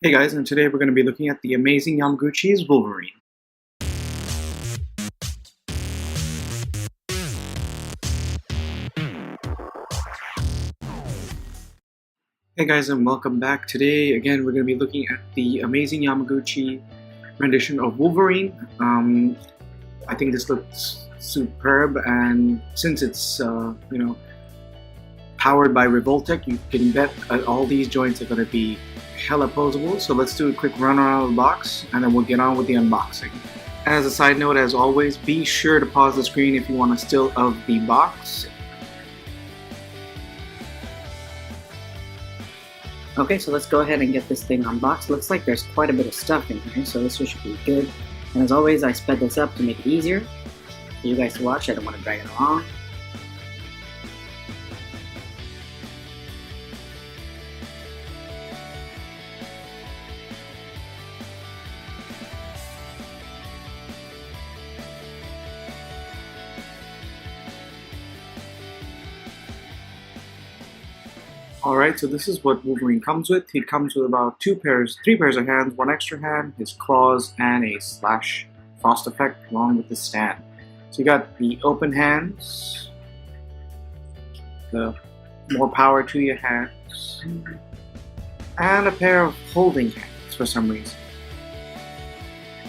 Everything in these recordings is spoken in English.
Hey guys, and today we're going to be looking at the amazing Yamaguchi's Wolverine. Hey guys, and welcome back. Today, again, we're going to be looking at the amazing Yamaguchi rendition of Wolverine. I think this looks superb, and since it's powered by Revoltech, you can bet all these joints are going to be hella posable. So let's do a quick run around the box and then we'll get on with the unboxing. As a side note, as always, be sure to pause the screen if you want a still of the box. Okay, so let's go ahead and get this thing unboxed. Looks like there's quite a bit of stuff in here, so this should be good. And as always, I sped this up to make it easier for you guys to watch. I don't want to drag it along. Alright, so this is what Wolverine comes with. He comes with about three pairs of hands, one extra hand, his claws, and a slash frost effect along with the stand. So you got the open hands, the more power to your hands, and a pair of holding hands for some reason.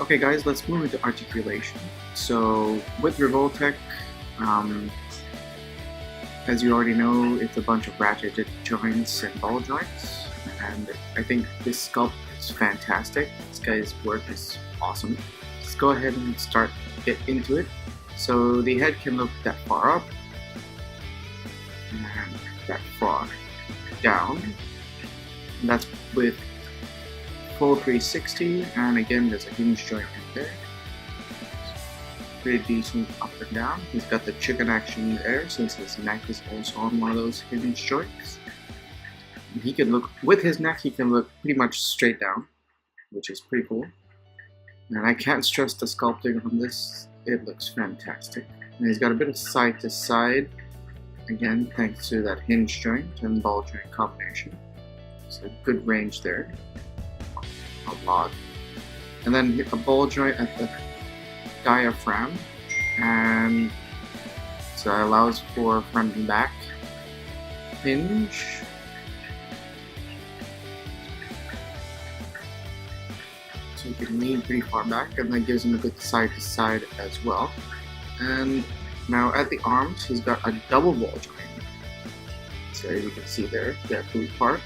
Okay guys, let's move into articulation. So with Revoltech, as you already know, it's a bunch of ratcheted joints and ball joints, and I think this sculpt is fantastic. This guy's work is awesome. Let's go ahead and get into it. So the head can look that far up, and that far down, and that's with full 360, and again there's a hinge joint in there. Pretty decent up and down. He's got the chicken action there since his neck is also on one of those hinge joints. He can look, with his neck, he can look pretty much straight down, which is pretty cool. And I can't stress the sculpting on this, it looks fantastic. And he's got a bit of side to side, again thanks to that hinge joint and ball joint combination. So good range there, a lot. And then a ball joint at the diaphragm, and so it allows for front and back hinge. So you can lean pretty far back, and that gives him a good side to side as well. And now at the arms, he's got a double ball joint. So you can see there, that blue part.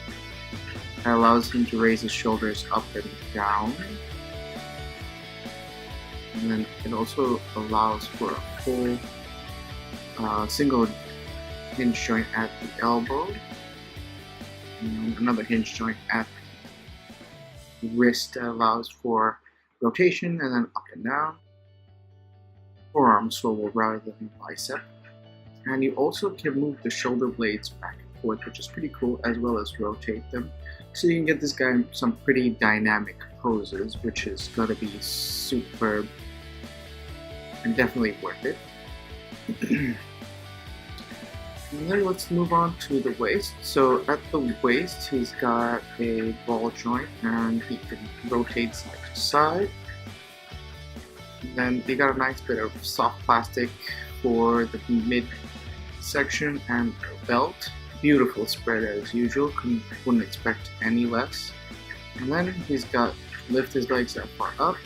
That allows him to raise his shoulders up and down. And then it also allows for a full single hinge joint at the elbow, and another hinge joint at the wrist that allows for rotation and then up and down. Forearm swivel rather than bicep. And you also can move the shoulder blades back and forth, which is pretty cool, as well as rotate them. So you can get this guy in some pretty dynamic poses, which is going to be superb and definitely worth it. And then let's move on to the waist. So at the waist, he's got a ball joint and he can rotate side to side. And then they got a nice bit of soft plastic for the mid section and the belt. Beautiful spread as usual, wouldn't expect any less. And then he's got lift his legs that far up,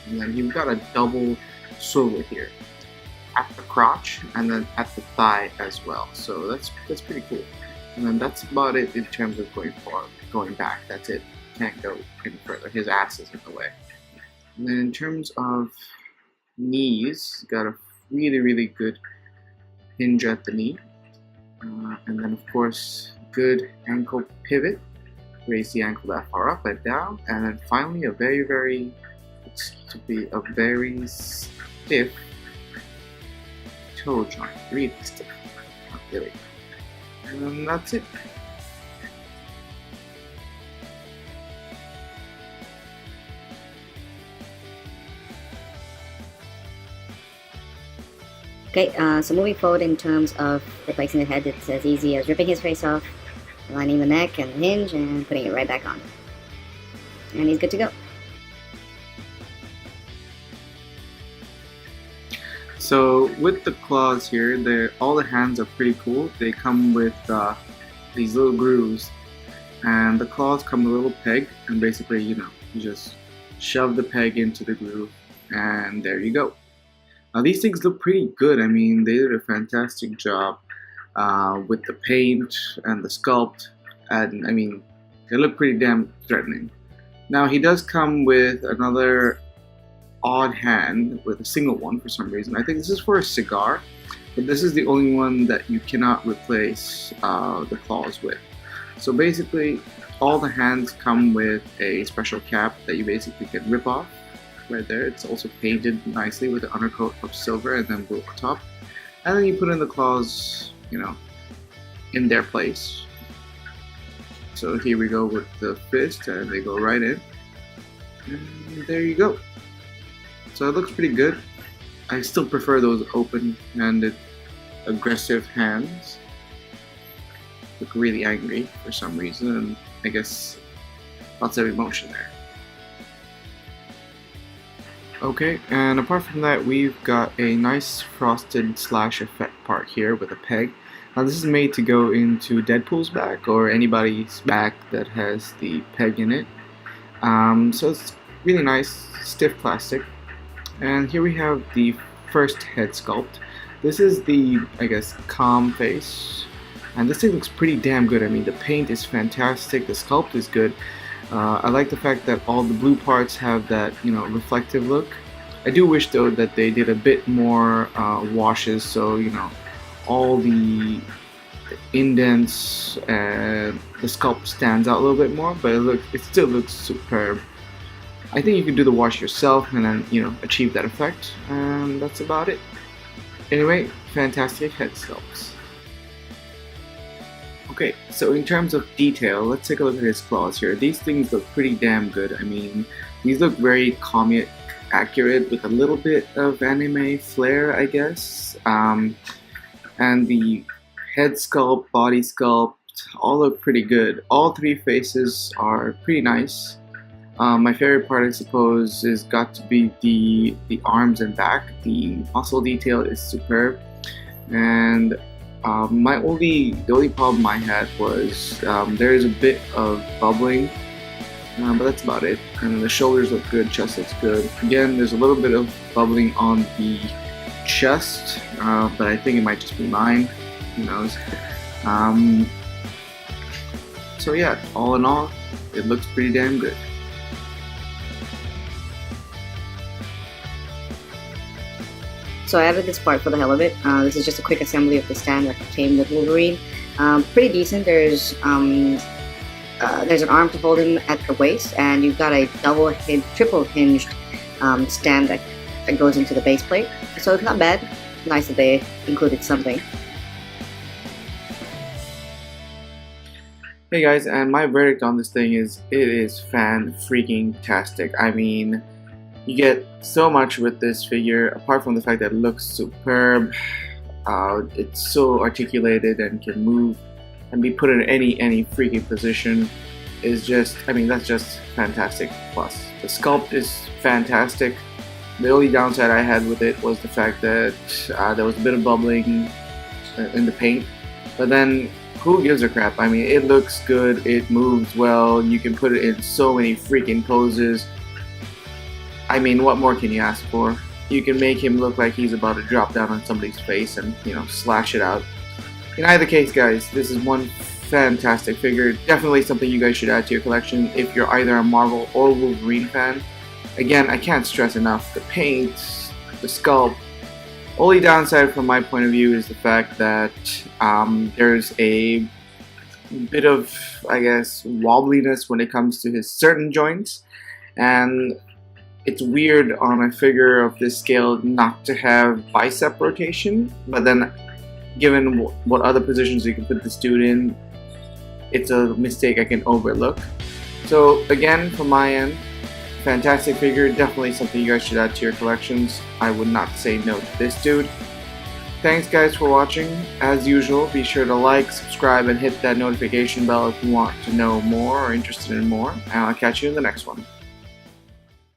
and then you've got a double swivel here at the crotch and then at the thigh as well. So that's pretty cool. And then that's about it in terms of going forward, going back. That's it. Can't go any further. His ass is in the way. And then in terms of knees, got a really good hinge at the knee. And then of course, good ankle pivot. Raise the ankle that far up and down. And then finally a very stiff toe joint. Really stiff. Not really. And then that's it. Okay, so moving forward in terms of replacing the head, it's as easy as ripping his face off, aligning the neck and the hinge, and putting it right back on. and he's good to go. So with the claws here, all the hands are pretty cool. They come with these little grooves, and the claws come with a little peg, and basically, you just shove the peg into the groove, and there you go. Now these things look pretty good. I mean, they did a fantastic job with the paint and the sculpt, and I mean, they look pretty damn threatening. Now he does come with another odd hand with a single one for some reason. I think this is for a cigar, but this is the only one that you cannot replace the claws with. So basically, all the hands come with a special cap that you basically can rip off right there. It's also painted nicely with an undercoat of silver and then blue on top. And then you put in the claws, in their place. So here we go with the fist, and they go right in. And there you go. So it looks pretty good. I still prefer those open-handed, aggressive hands. Look really angry for some reason, and I guess lots of emotion there. Okay, and apart from that, we've got a nice frosted slash effect part here with a peg. Now this is made to go into Deadpool's back or anybody's back that has the peg in it. So it's really nice, stiff plastic. And here we have the first head sculpt. This is the, I guess, calm face. And this thing looks pretty damn good. I mean, the paint is fantastic, the sculpt is good. I like the fact that all the blue parts have that, reflective look. I do wish though that they did a bit more washes, so all the indents and the sculpt stands out a little bit more, but it still looks superb. I think you can do the wash yourself and then achieve that effect, and that's about it. Anyway, fantastic head sculpts. Okay, so in terms of detail, let's take a look at his claws here. These things look pretty damn good. I mean, these look very comic accurate with a little bit of anime flair, I guess. And the head sculpt, body sculpt, all look pretty good. All three faces are pretty nice. My favorite part, I suppose, is got to be the arms and back. The muscle detail is superb, and the only problem I had was there is a bit of bubbling, but that's about it. And the shoulders look good, chest looks good. Again, there's a little bit of bubbling on the chest, but I think it might just be mine. Who knows? So yeah, all in all, it looks pretty damn good. So I added this part for the hell of it. This is just a quick assembly of the stand that came with Wolverine. Pretty decent. There's an arm to hold him at the waist, and you've got a triple hinged stand that goes into the base plate. So it's not bad. Nice that they included something. Hey guys, and my verdict on this thing is it is fan-freaking-tastic. I mean, you get so much with this figure, apart from the fact that it looks superb. It's so articulated and can move and be put in any freaking position. Is just, I mean, that's just fantastic. Plus, the sculpt is fantastic. The only downside I had with it was the fact that there was a bit of bubbling in the paint. But then, who gives a crap? I mean, it looks good, it moves well, you can put it in so many freaking poses. I mean, what more can you ask for? You can make him look like he's about to drop down on somebody's face and, slash it out. In either case, guys, this is one fantastic figure. Definitely something you guys should add to your collection if you're either a Marvel or Wolverine fan. Again, I can't stress enough, the paint, the sculpt. Only downside from my point of view is the fact that there's a bit of, I guess, wobbliness when it comes to his certain joints, and it's weird on a figure of this scale not to have bicep rotation, but then given what other positions you can put this dude in, it's a mistake I can overlook. So again, from my end, fantastic figure, definitely something you guys should add to your collections. I would not say no to this dude. Thanks guys for watching. As usual, be sure to like, subscribe, and hit that notification bell if you want to know more or interested in more. And I'll catch you in the next one.